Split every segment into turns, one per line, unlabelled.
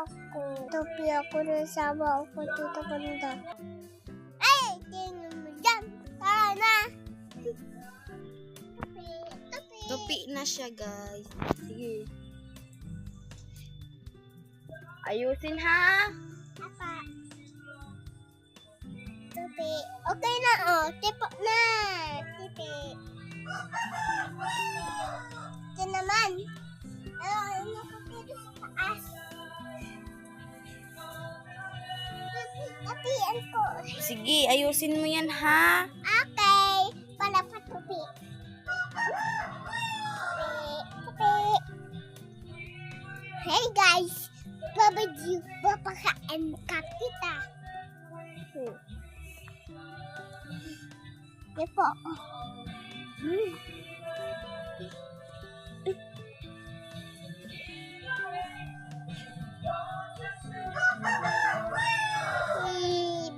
ako. Tupi ako rin sama ako dito banda. Ay, tingnan mo dyan. Tara na. Tupi.
Tupi na siya, guys. Sige. Ayusin, ha?
Apa. Tupi. Okay na, oh. Tipok na. Tipi. Ito naman. Ano ko dito sa taas? Tupian ko.
Sige, ayusin mo yan, ha?
Okay. Para pa tupi. Tupi. Hey guys. Papakain ka kita. Ito.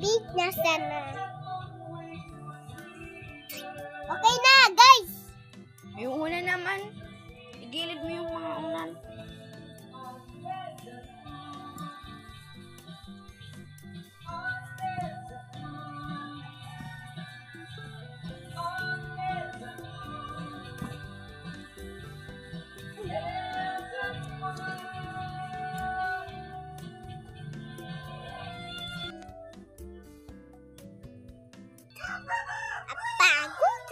Big na sana. Okay na, guys.
Yung una naman. Igilid mo yung mga unan.
Pagod.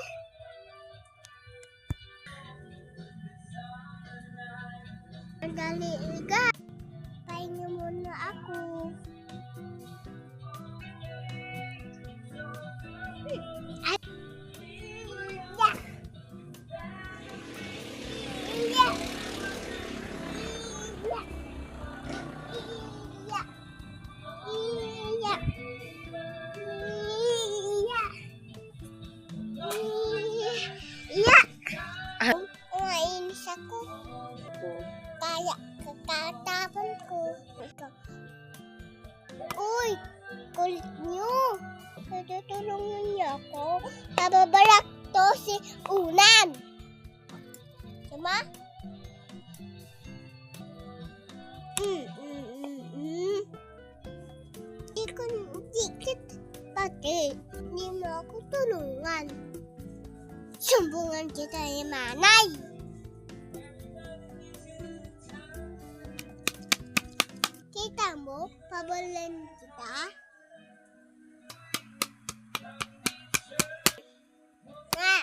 Dali, guys. Pahinga muna ako. Ay. Yeah. Nainis ako. Kaya kakatapon ko. Uy, kulit nyo. Tutulungan niyo ako. Nababalak to si Unan. Diba? Dikit pati. Hindi mo ako tulungan. Sumbungan kita ni Manay. Kita mo, pabalan kita. Nga.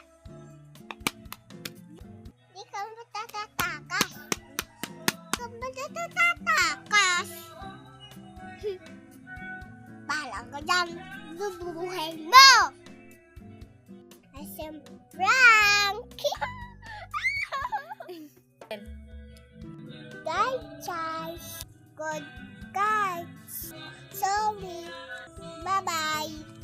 Di ka matatakas. Di ka matatakas. Bahala ka dyan. Bubuhay mo. Asam prank. Guys. Good guys. Sorry. Bye-bye.